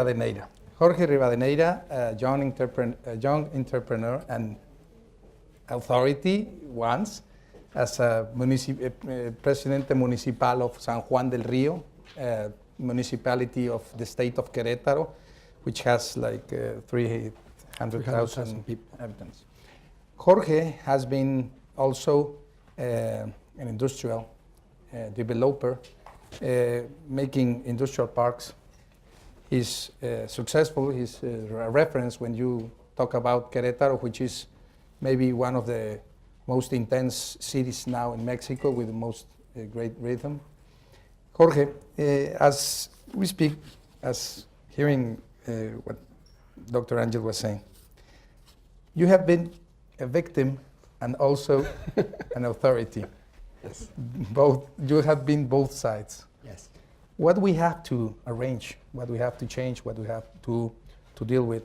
Rivadeneyra. Jorge Rivadeneyra, a young entrepreneur and authority once, as a Presidente Municipal of San Juan del Rio, municipality of the state of Querétaro, which has like 300,000 inhabitants. Jorge has been also an industrial developer, making industrial parks. He's successful. He's a reference when you talk about Querétaro, which is maybe one of the most intense cities now in Mexico with the most great rhythm. Jorge, as we speak, as hearing what Dr. Angel was saying, you have been a victim and also an authority. Yes. You have been both sides. Yes. What we have to arrange, what we have to change, what we have to deal with,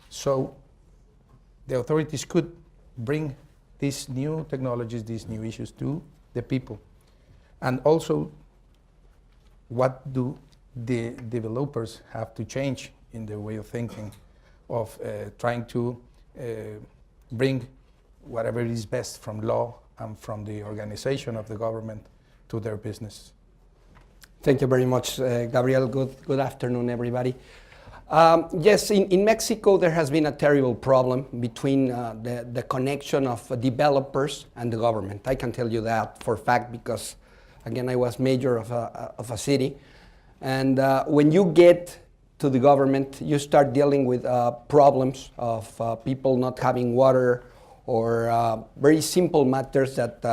so the authorities could bring these new technologies, these new issues to the people. And also, what do the developers have to change in their way of thinking, of trying to bring whatever is best from law and from the organization of the government to their business? Thank you very much, Gabriel. Good afternoon, everybody. Yes, in Mexico, there has been a terrible problem between the connection of developers and the government. I can tell you that for a fact because, again, I was mayor of a city. And when you get to the government, you start dealing with problems of people not having water or very simple matters that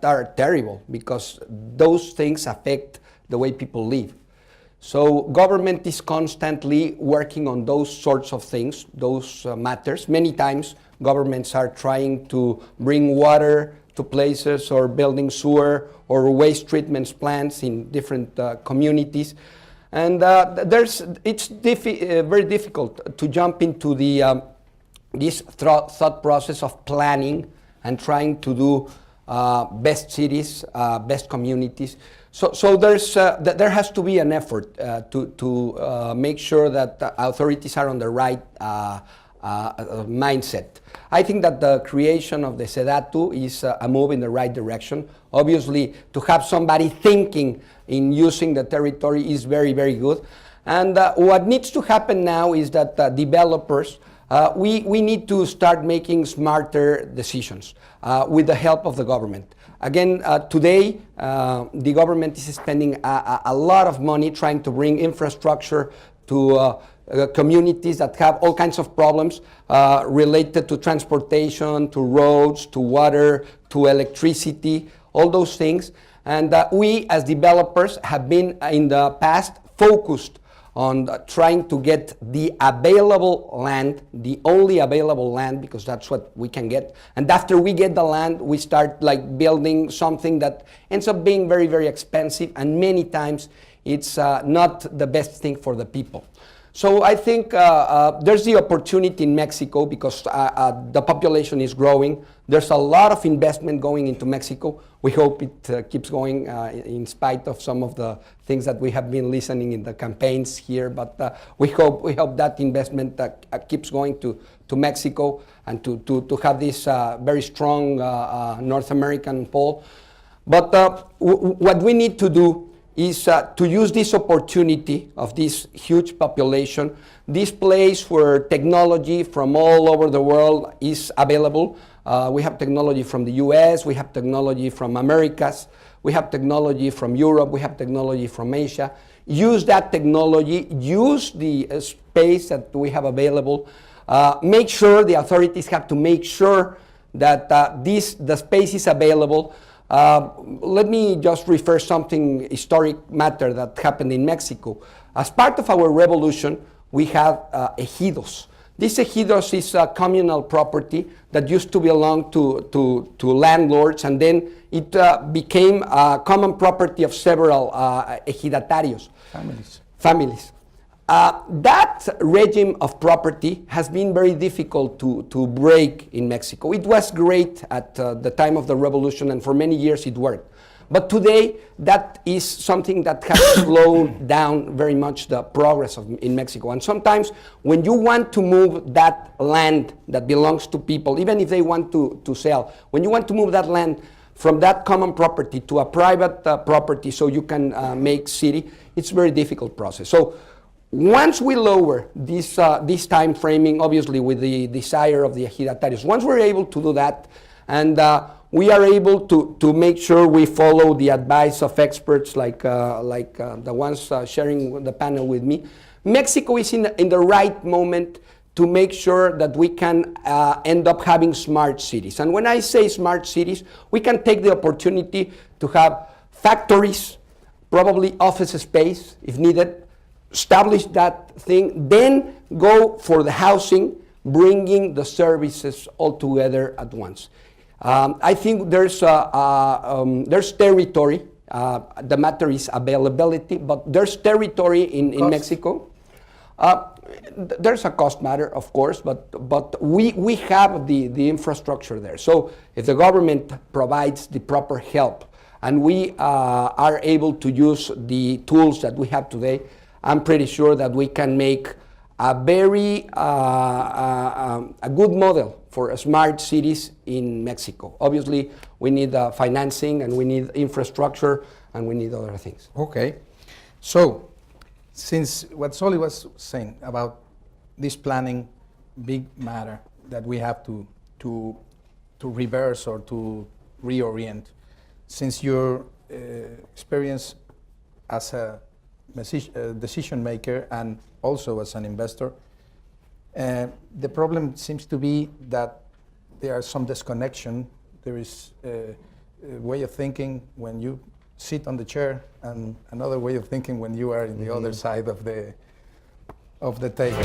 are terrible because those things affect the way people live. So government is constantly working on those sorts of things, those matters. Many times governments are trying to bring water to places or building sewer or waste treatment plants in different communities. And it's very difficult to jump into this thought process of planning and trying to do best cities, best communities. So there has to be an effort to make sure that the authorities are on the right mindset. I think that the creation of the SEDATU is a move in the right direction. Obviously, to have somebody thinking in using the territory is very, very good. And what needs to happen now is that developers, we need to start making smarter decisions with the help of the government. Again, today, the government is spending a lot of money trying to bring infrastructure to communities that have all kinds of problems related to transportation, to roads, to water, to electricity, all those things. And we, as developers, have been in the past focused on trying to get the available land, the only available land, because that's what we can get. And after we get the land, we start like building something that ends up being very, very expensive, and many times it's not the best thing for the people. So I think there's the opportunity in Mexico because the population is growing. There's a lot of investment going into Mexico. We hope it keeps going in spite of some of the things that we have been listening in the campaigns here. But we hope that investment keeps going to Mexico and to have this very strong North American pole. But what we need to do is to use this opportunity of this huge population, this place where technology from all over the world is available. We have technology from the US, we have technology from Americas, we have technology from Europe, we have technology from Asia. Use that technology, use the space that we have available. Make sure, the authorities have to make sure that the space is available. Let me just refer something historic matter that happened in Mexico. As part of our revolution, we had ejidos. This ejidos is a communal property that used to belong to landlords, and then it became a common property of several ejidatarios. Families. That regime of property has been very difficult to break in Mexico. It was great at the time of the revolution, and for many years it worked. But today, that is something that has slowed down very much the progress in Mexico. And sometimes when you want to move that land that belongs to people, even if they want to sell, when you want to move that land from that common property to a private property so you can make city, it's a very difficult process. So once we lower this time framing, obviously with the desire of the ejidatarios, once we're able to do that, and we are able to make sure we follow the advice of experts like the ones sharing the panel with me, Mexico is in the right moment to make sure that we can end up having smart cities. And when I say smart cities, we can take the opportunity to have factories, probably office space if needed, establish that thing, then go for the housing, bringing the services all together at once. I think there's territory. The matter is availability, but there's territory in Mexico. There's a cost matter, of course, but we have the infrastructure there. So if the government provides the proper help and we are able to use the tools that we have today, I'm pretty sure that we can make a very a good model for smart cities in Mexico. Obviously, we need financing and we need infrastructure and we need other things. Okay. So, since what Soli was saying about this planning big matter that we have to reverse or to reorient, since your experience as a decision maker and also as an investor, the problem seems to be that there is some disconnection. There is a way of thinking when you sit on the chair and another way of thinking when you are in the other side of the table.